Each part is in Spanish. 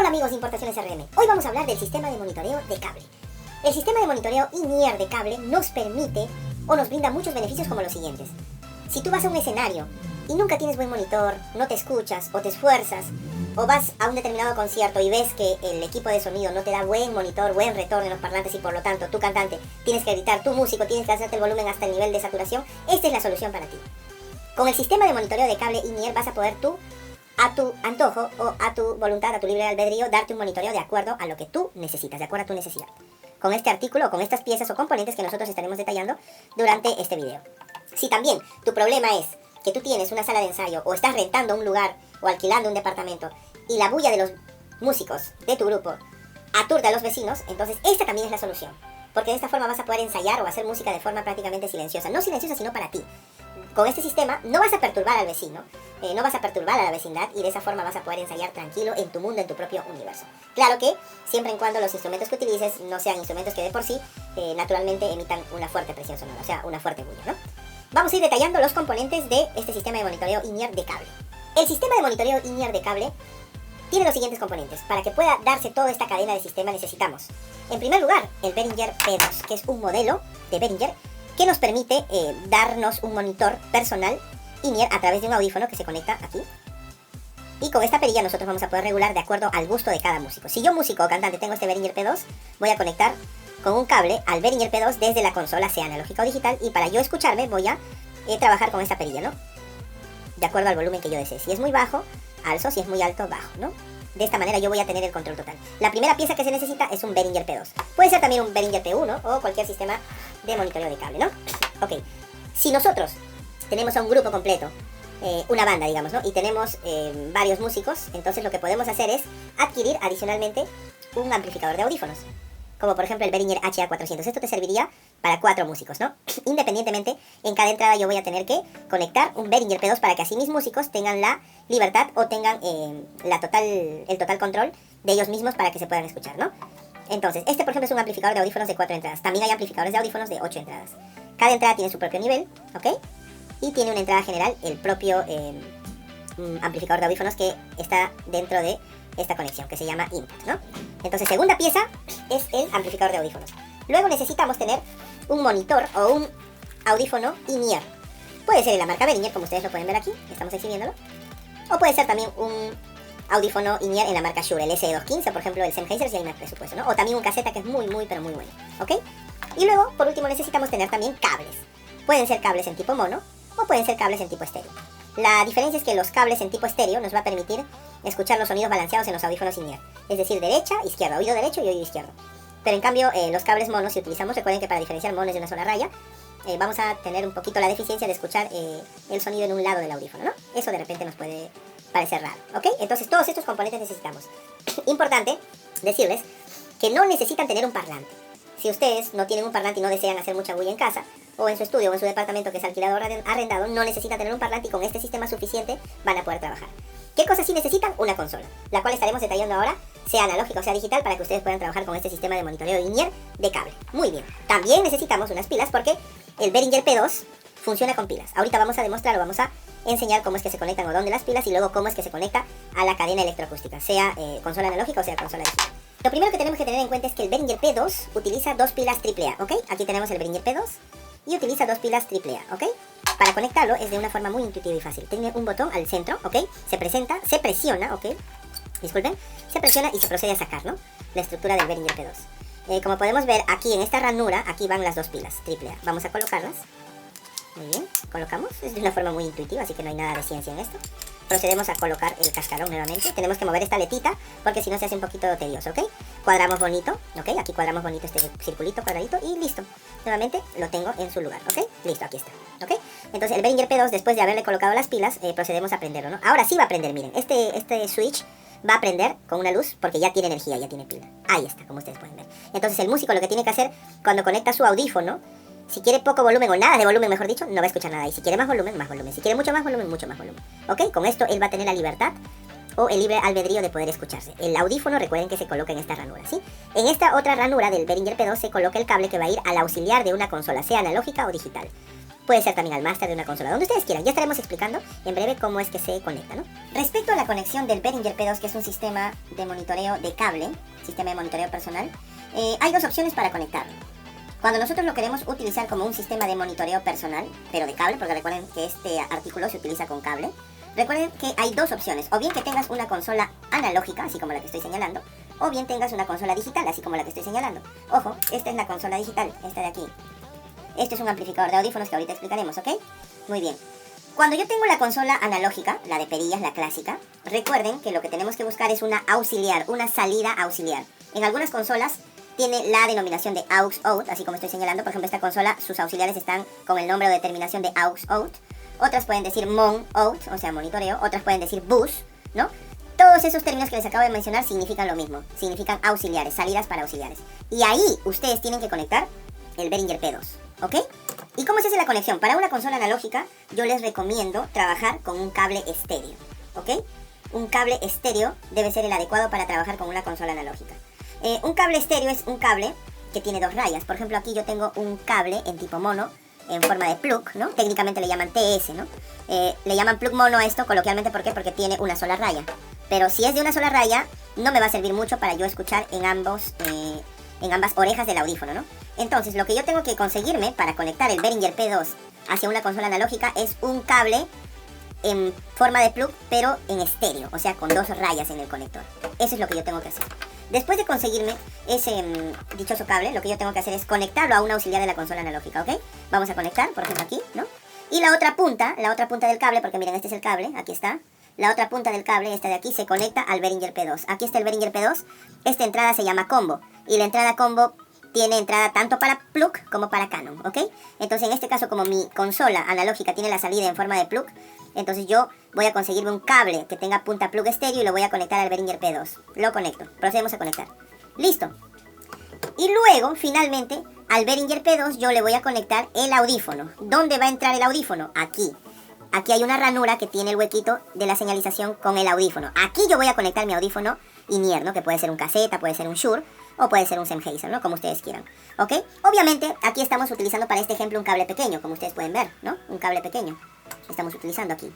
Hola amigos de Importaciones RM, hoy vamos a hablar del sistema de monitoreo de cable. El sistema de monitoreo in-ear de cable nos permite o nos brinda muchos beneficios como los siguientes. Si tú vas a un escenario y nunca tienes buen monitor, no te escuchas o te esfuerzas, o vas a un determinado concierto y ves que el equipo de sonido no te da buen monitor, buen retorno en los parlantes y por lo tanto tu cantante tienes que gritar, tu músico tienes que hacerte el volumen hasta el nivel de saturación, esta es la solución para ti. Con el sistema de monitoreo de cable in-ear vas a poder tú, a tu antojo o a tu voluntad, a tu libre albedrío, darte un monitoreo de acuerdo a lo que tú necesitas, de acuerdo a tu necesidad. Con este artículo, con estas piezas o componentes que nosotros estaremos detallando durante este video. Si también tu problema es que tú tienes una sala de ensayo o estás rentando un lugar o alquilando un departamento y la bulla de los músicos de tu grupo aturde a los vecinos, entonces esta también es la solución. Porque de esta forma vas a poder ensayar o hacer música de forma prácticamente silenciosa. No silenciosa, sino para ti. Con este sistema no vas a perturbar al vecino, no vas a perturbar a la vecindad y de esa forma vas a poder ensayar tranquilo en tu mundo, en tu propio universo. Claro que siempre y cuando los instrumentos que utilices no sean instrumentos que de por sí naturalmente emitan una fuerte presión sonora, o sea, una fuerte bulla, ¿no? Vamos a ir detallando los componentes de este sistema de monitoreo in-ear de cable. El sistema de monitoreo in-ear de cable tiene los siguientes componentes. Para que pueda darse toda esta cadena de sistema necesitamos, en primer lugar, el Behringer P2, que es un modelo de Behringer que nos permite darnos un monitor personal in-ear a través de un audífono que se conecta aquí. Y con esta perilla nosotros vamos a poder regular de acuerdo al gusto de cada músico. Si yo, músico o cantante, tengo este Behringer P2, voy a conectar con un cable al Behringer P2 desde la consola, sea analógica o digital, y para yo escucharme voy a trabajar con esta perilla, ¿no? De acuerdo al volumen que yo desee. Si es muy bajo, alzo; si es muy alto, bajo, ¿no? De esta manera yo voy a tener el control total. La primera pieza que se necesita es un Behringer P2. Puede ser también un Behringer P1 o cualquier sistema de monitoreo de cable, ¿no? Ok, si nosotros tenemos a un grupo completo, una banda, digamos, ¿no? Y tenemos varios músicos, entonces lo que podemos hacer es adquirir adicionalmente un amplificador de audífonos. Como por ejemplo el Behringer HA400. Esto te serviría para 4 músicos, ¿no? Independientemente, en cada entrada yo voy a tener que conectar un Behringer P2 para que así mis músicos tengan la libertad o tengan el total control de ellos mismos para que se puedan escuchar, ¿no? Entonces, este por ejemplo es un amplificador de audífonos de 4 entradas. También hay amplificadores de audífonos de 8 entradas. Cada entrada tiene su propio nivel, ¿ok? Y tiene una entrada general, el propio amplificador de audífonos que está dentro de esta conexión, que se llama input, ¿no? Entonces, segunda pieza es el amplificador de audífonos. Luego necesitamos tener un monitor o un audífono in-ear. Puede ser de la marca Behringer, como ustedes lo pueden ver aquí, estamos exhibiéndolo. O puede ser también un audífono in-ear en la marca Shure, el SE215, por ejemplo, el Sennheiser, si hay más presupuesto, ¿no? O también un caseta que es muy, pero muy bueno, ¿ok? Y luego, por último, necesitamos tener también cables. Pueden ser cables en tipo mono o pueden ser cables en tipo estéreo. La diferencia es que los cables en tipo estéreo nos va a permitir escuchar los sonidos balanceados en los audífonos in-ear. Es decir, derecha, izquierda, oído derecho y oído izquierdo. Pero en cambio, los cables monos, si utilizamos, recuerden que para diferenciar monos de una sola raya, vamos a tener un poquito la deficiencia de escuchar el sonido en un lado del audífono, ¿no? Eso de repente nos puede parecer raro, ¿ok? Entonces todos estos componentes necesitamos. Importante decirles que no necesitan tener un parlante. Si ustedes no tienen un parlante y no desean hacer mucha bulla en casa, o en su estudio o en su departamento que es alquilado o arrendado, no necesitan tener un parlante y con este sistema suficiente van a poder trabajar. ¿Qué cosas sí necesitan? Una consola, la cual estaremos detallando ahora, sea analógica o sea digital, para que ustedes puedan trabajar con este sistema de monitoreo in-ear de cable. Muy bien. También necesitamos unas pilas porque el Behringer P2 funciona con pilas. Ahorita vamos a demostrar o vamos a enseñar cómo es que se conectan o dónde las pilas y luego cómo es que se conecta a la cadena electroacústica, sea consola analógica o sea consola digital. Lo primero que tenemos que tener en cuenta es que el Behringer P2 utiliza 2 pilas AAA, ¿ok? Aquí tenemos el Behringer P2 y utiliza 2 pilas AAA, ¿ok? Para conectarlo es de una forma muy intuitiva y fácil. Tiene un botón al centro, ¿ok? Se presiona, ¿ok? Disculpen, se presiona y se procede a sacar, ¿no? La estructura del Behringer P2. Como podemos ver aquí en esta ranura, aquí van las 2 pilas AAA. Vamos a colocarlas. Muy bien, colocamos. Es de una forma muy intuitiva, así que no hay nada de ciencia en esto. Procedemos a colocar el cascarón nuevamente. Tenemos que mover esta letita porque si no se hace un poquito tedioso, ¿ok? Cuadramos bonito, ¿ok? Aquí cuadramos bonito este circulito, cuadradito y listo. Nuevamente lo tengo en su lugar, ¿ok? Listo, aquí está, ¿ok? Entonces el Behringer P2, después de haberle colocado las pilas, procedemos a prenderlo, ¿no? Ahora sí va a prender, miren. Este switch va a prender con una luz porque ya tiene energía, ya tiene pila. Ahí está, como ustedes pueden ver. Entonces el músico lo que tiene que hacer cuando conecta su audífono, si quiere poco volumen o nada de volumen, mejor dicho, no va a escuchar nada. Y si quiere más volumen, más volumen. Si quiere mucho más volumen, mucho más volumen. ¿Ok? Con esto él va a tener la libertad o el libre albedrío de poder escucharse. El audífono, recuerden que se coloca en esta ranura, ¿sí? En esta otra ranura del Behringer P2 se coloca el cable que va a ir al auxiliar de una consola, sea analógica o digital. puede ser también al máster de una consola, donde ustedes quieran. Ya estaremos explicando en breve cómo es que se conecta, ¿no? Respecto a la conexión del Behringer P2, que es un sistema de monitoreo de cable, sistema de monitoreo personal, hay dos opciones para conectarlo. Cuando nosotros lo queremos utilizar como un sistema de monitoreo personal, pero de cable, porque recuerden que este artículo se utiliza con cable, recuerden que hay dos opciones, o bien que tengas una consola analógica, así como la que estoy señalando, o bien tengas una consola digital, así como la que estoy señalando. Ojo, esta es la consola digital, esta de aquí. Este es un amplificador de audífonos que ahorita explicaremos, ¿ok? Muy bien. Cuando yo tengo la consola analógica, la de perillas, la clásica, recuerden que lo que tenemos que buscar es una auxiliar, una salida auxiliar. En algunas consolas tiene la denominación de aux-out, así como estoy señalando. Por ejemplo, esta consola, sus auxiliares están con el nombre o determinación de aux-out. Otras pueden decir mon-out, o sea, monitoreo. Otras pueden decir bus, ¿no? Todos esos términos que les acabo de mencionar significan lo mismo. Significan auxiliares, salidas para auxiliares. Y ahí ustedes tienen que conectar el Behringer P2, ¿ok? ¿Y cómo se hace la conexión? Para una consola analógica, yo les recomiendo trabajar con un cable estéreo, ¿ok? Un cable estéreo debe ser el adecuado para trabajar con una consola analógica. Un cable estéreo es un cable que tiene dos rayas. Por ejemplo, aquí yo tengo un cable en tipo mono, en forma de plug, ¿no? Técnicamente le llaman TS, ¿no? Le llaman plug mono a esto coloquialmente, ¿por qué? Porque tiene una sola raya. Pero si es de una sola raya, no me va a servir mucho para yo escuchar en ambas orejas del audífono, ¿no? Entonces, lo que yo tengo que conseguirme para conectar el Behringer P2 hacia una consola analógica es un cable en forma de plug, pero en estéreo, o sea, con dos rayas en el conector. Eso es lo que yo tengo que hacer. Después de conseguirme ese dichoso cable, lo que yo tengo que hacer es conectarlo a un auxiliar de la consola analógica, ¿ok? Vamos a conectar, por ejemplo, aquí, ¿no? Y la otra punta del cable, porque miren, este es el cable, aquí está. La otra punta del cable, esta de aquí, se conecta al Behringer P2. Aquí está el Behringer P2. Esta entrada se llama combo. Y la entrada combo tiene entrada tanto para plug como para Canon, ¿ok? Entonces, en este caso, como mi consola analógica tiene la salida en forma de plug, entonces yo voy a conseguirme un cable que tenga punta plug estéreo y lo voy a conectar al Behringer P2. Lo conecto. Procedemos a conectar. ¡Listo! Y luego, finalmente, al Behringer P2 yo le voy a conectar el audífono. ¿Dónde va a entrar el audífono? Aquí. Aquí hay una ranura que tiene el huequito de la señalización con el audífono. Aquí yo voy a conectar mi audífono in-ear, ¿no? Que puede ser un caseta, puede ser un Shure o puede ser un Sennheiser, ¿no? Como ustedes quieran, ¿ok? Obviamente, aquí estamos utilizando para este ejemplo un cable pequeño, como ustedes pueden ver, ¿no? Un cable pequeño estamos utilizando aquí.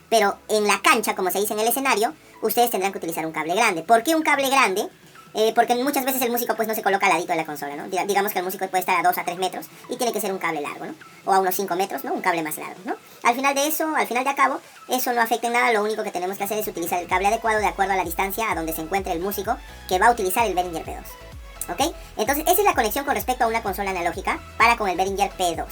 Pero en la cancha, como se dice en el escenario, ustedes tendrán que utilizar un cable grande. ¿Por qué un cable grande? Porque muchas veces el músico pues no se coloca al ladito de la consola, ¿no? Digamos que el músico puede estar a 2 a 3 metros y tiene que ser un cable largo, ¿no? O a unos 5 metros, ¿no? Un cable más largo, ¿no? Al final de cabo, eso no afecta en nada. Lo único que tenemos que hacer es utilizar el cable adecuado de acuerdo a la distancia a donde se encuentre el músico que va a utilizar el Behringer P2, ¿ok? Entonces, esa es la conexión con respecto a una consola analógica para con el Behringer P2.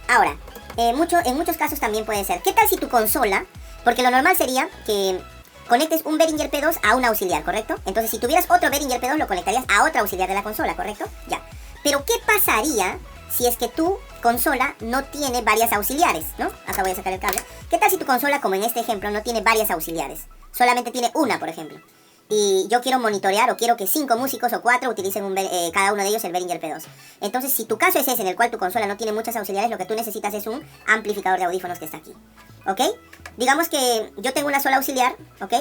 Ahora, en muchos casos también puede ser, ¿qué tal si tu consola? Porque lo normal sería que conectes un Behringer P2 a un auxiliar, ¿correcto? Entonces, si tuvieras otro Behringer P2, lo conectarías a otra auxiliar de la consola, ¿correcto? Ya. Pero, ¿qué pasaría si es que tu consola no tiene varias auxiliares, ¿no? Acá voy a sacar el cable. ¿Qué tal si tu consola, como en este ejemplo, no tiene varias auxiliares? Solamente tiene una, por ejemplo. Y yo quiero monitorear o quiero que 5 músicos o 4 utilicen cada uno de ellos el Behringer P2. Entonces, si tu caso es ese en el cual tu consola no tiene muchas auxiliares, lo que tú necesitas es un amplificador de audífonos que está aquí, ¿ok? Digamos que yo tengo una sola auxiliar, ¿ok?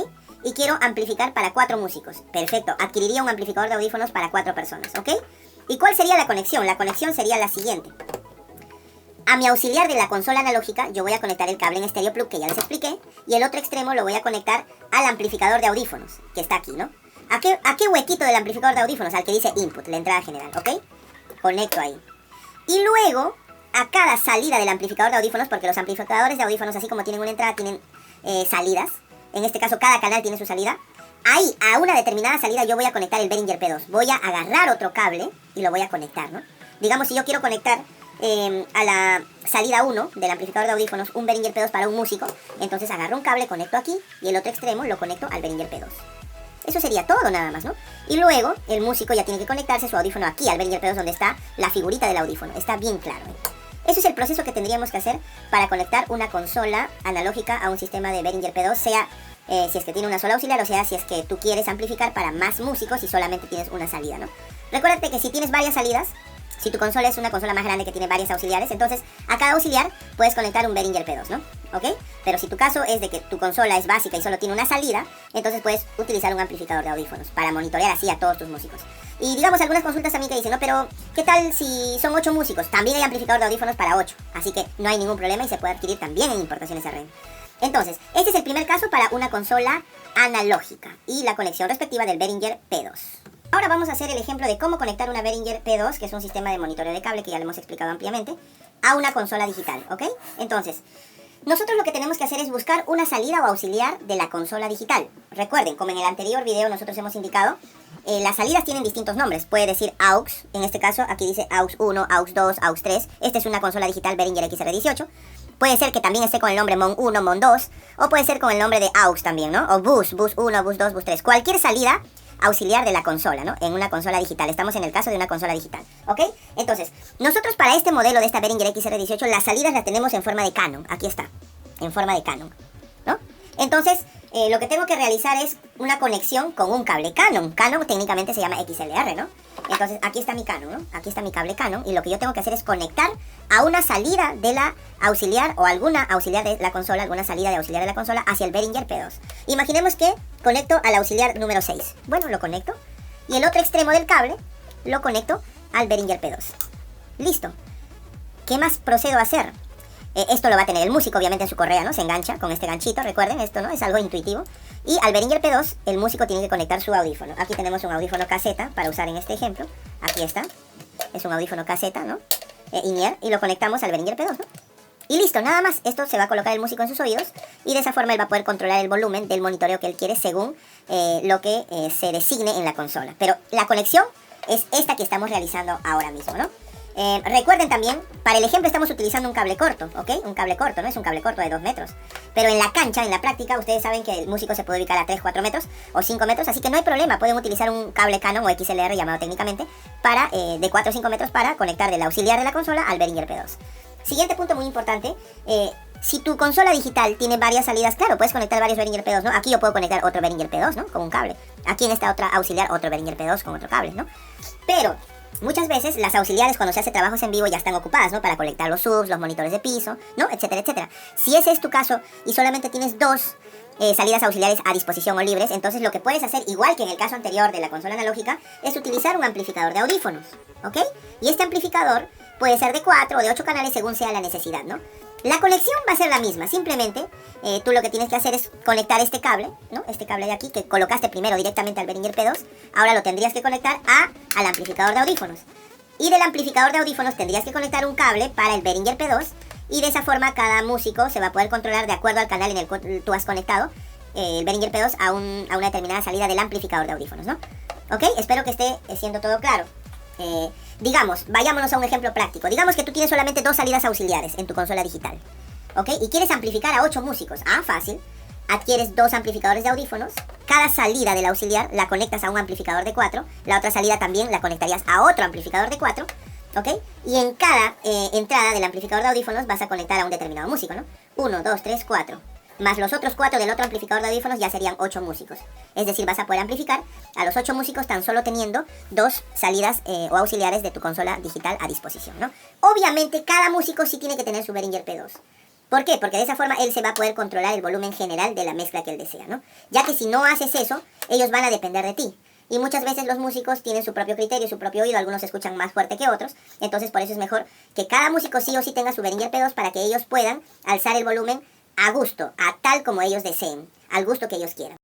Y quiero amplificar para 4 músicos. Perfecto, adquiriría un amplificador de audífonos para 4 personas, ¿ok? ¿Y cuál sería la conexión? La conexión sería la siguiente. A mi auxiliar de la consola analógica yo voy a conectar el cable en estéreo plug que ya les expliqué, y el otro extremo lo voy a conectar al amplificador de audífonos, que está aquí, ¿no? ¿A qué huequito del amplificador de audífonos? Al que dice input, la entrada general, ¿ok? Conecto ahí. Y luego, a cada salida del amplificador de audífonos, porque los amplificadores de audífonos, así como tienen una entrada, tienen salidas. En este caso, cada canal tiene su salida. Ahí, a una determinada salida, yo voy a conectar el Behringer P2. Voy a agarrar otro cable y lo voy a conectar, ¿no? Digamos, si yo quiero conectar a la salida 1 del amplificador de audífonos un Behringer P2 para un músico, entonces agarro un cable, conecto aquí, y el otro extremo lo conecto al Behringer P2. Eso sería todo nada más, ¿no? Y luego, el músico ya tiene que conectarse su audífono aquí, al Behringer P2, donde está la figurita del audífono. Está bien claro, ¿eh? Eso es el proceso que tendríamos que hacer para conectar una consola analógica a un sistema de Behringer P2, sea si es que tiene una sola auxiliar, o sea, si es que tú quieres amplificar para más músicos y solamente tienes una salida, ¿no? Recuérdate que si tienes varias salidas, Si tu consola es una consola más grande que tiene varios auxiliares, entonces a cada auxiliar puedes conectar un Behringer P2, ¿no? ¿Ok? Pero si tu caso es de que tu consola es básica y solo tiene una salida, entonces puedes utilizar un amplificador de audífonos para monitorear así a todos tus músicos. Y digamos algunas consultas a mí que dicen, no, pero ¿qué tal si son 8 músicos? También hay amplificador de audífonos para 8, así que no hay ningún problema y se puede adquirir también en importaciones RM. Entonces, este es el primer caso para una consola analógica y la conexión respectiva del Behringer P2. Ahora vamos a hacer el ejemplo de cómo conectar una Behringer P2, que es un sistema de monitoreo de cable que ya lo hemos explicado ampliamente, a una consola digital, ¿ok? Entonces, nosotros lo que tenemos que hacer es buscar una salida o auxiliar de la consola digital. Recuerden, como en el anterior video nosotros hemos indicado, las salidas tienen distintos nombres. Puede decir AUX, en este caso aquí dice AUX 1, AUX 2, AUX 3. Esta es una consola digital Behringer XR18. Puede ser que también esté con el nombre MON 1, MON 2, o puede ser con el nombre de AUX también, ¿no? O Bus 1, Bus 2, Bus 3. Cualquier salida auxiliar de la consola, ¿no? En una consola digital. Estamos en el caso de una consola digital, ¿ok? Entonces, nosotros para este modelo de esta Behringer XR18, las salidas las tenemos en forma de canon. Aquí está, en forma de canon, ¿no? Entonces, lo que tengo que realizar es una conexión con un cable Canon. Canon técnicamente se llama XLR, ¿no? Entonces, aquí está mi Canon, ¿no? Aquí está mi cable Canon. Y lo que yo tengo que hacer es conectar a una salida de la auxiliar o alguna auxiliar de la consola, alguna salida de auxiliar de la consola hacia el Behringer P2. Imaginemos que conecto al auxiliar número 6. Bueno, lo conecto. Y el otro extremo del cable lo conecto al Behringer P2. Listo. ¿Qué más procedo a hacer? Esto lo va a tener el músico, obviamente, en su correa, ¿no? Se engancha con este ganchito, recuerden, esto, ¿no? Es algo intuitivo. Y al Behringer P2, el músico tiene que conectar su audífono. Aquí tenemos un audífono caseta para usar en este ejemplo. Aquí está. Es un audífono caseta, ¿no? In-ear, y lo conectamos al Behringer P2, ¿no? Y listo, nada más. Esto se va a colocar el músico en sus oídos y de esa forma él va a poder controlar el volumen del monitoreo que él quiere según lo que se designe en la consola. Pero la conexión es esta que estamos realizando ahora mismo, ¿no? Recuerden también, para el ejemplo estamos utilizando un cable corto, ¿ok? Un cable corto, ¿no? Es un cable corto de 2 metros. Pero en la cancha, en la práctica, ustedes saben que el músico se puede ubicar a 3, 4 metros o 5 metros, así que no hay problema. Pueden utilizar un cable Canon o XLR llamado técnicamente para de 4 o 5 metros para conectar del auxiliar de la consola al Behringer P2. Siguiente punto muy importante, si tu consola digital tiene varias salidas, claro, puedes conectar varios Behringer P2, ¿no? Aquí yo puedo conectar otro Behringer P2, ¿no? Con un cable. Aquí en esta otra auxiliar otro Behringer P2 con otro cable, ¿no? Pero muchas veces las auxiliares cuando se hace trabajos en vivo ya están ocupadas, ¿no? Para conectar los subs, los monitores de piso, ¿no? Etcétera, etcétera. Si ese es tu caso y solamente tienes dos salidas auxiliares a disposición o libres, entonces lo que puedes hacer, igual que en el caso anterior de la consola analógica, es utilizar un amplificador de audífonos, ¿ok? Y este amplificador puede ser de 4 o de 8 canales según sea la necesidad, ¿no? La conexión va a ser la misma, simplemente tú lo que tienes que hacer es conectar este cable, ¿no? Este cable de aquí que colocaste primero directamente al Behringer P2, ahora lo tendrías que conectar al amplificador de audífonos. Y del amplificador de audífonos tendrías que conectar un cable para el Behringer P2 y de esa forma cada músico se va a poder controlar de acuerdo al canal en el cual tú has conectado el Behringer P2 a una determinada salida del amplificador de audífonos, ¿no? ¿Ok? Espero que esté siendo todo claro. Digamos, vayámonos a un ejemplo práctico. Digamos que tú tienes solamente 2 salidas auxiliares en tu consola digital, ¿ok? Y quieres amplificar a 8 músicos. Fácil. Adquieres 2 amplificadores de audífonos. Cada salida del auxiliar la conectas a un amplificador de 4. La otra salida también la conectarías a otro amplificador de 4, ¿ok? Y en cada entrada del amplificador de audífonos vas a conectar a un determinado músico, ¿no? 1, 2, 3, 4. Más los otros 4 del otro amplificador de audífonos ya serían 8 músicos. Es decir, vas a poder amplificar a los 8 músicos tan solo teniendo 2 salidas o auxiliares de tu consola digital a disposición, ¿no? Obviamente, cada músico sí tiene que tener su Behringer P2. ¿Por qué? Porque de esa forma él se va a poder controlar el volumen general de la mezcla que él desea, ¿no? Ya que si no haces eso, ellos van a depender de ti. Y muchas veces los músicos tienen su propio criterio, su propio oído, algunos escuchan más fuerte que otros, entonces por eso es mejor que cada músico sí o sí tenga su Behringer P2 para que ellos puedan alzar el volumen a gusto, a tal como ellos deseen, al gusto que ellos quieran.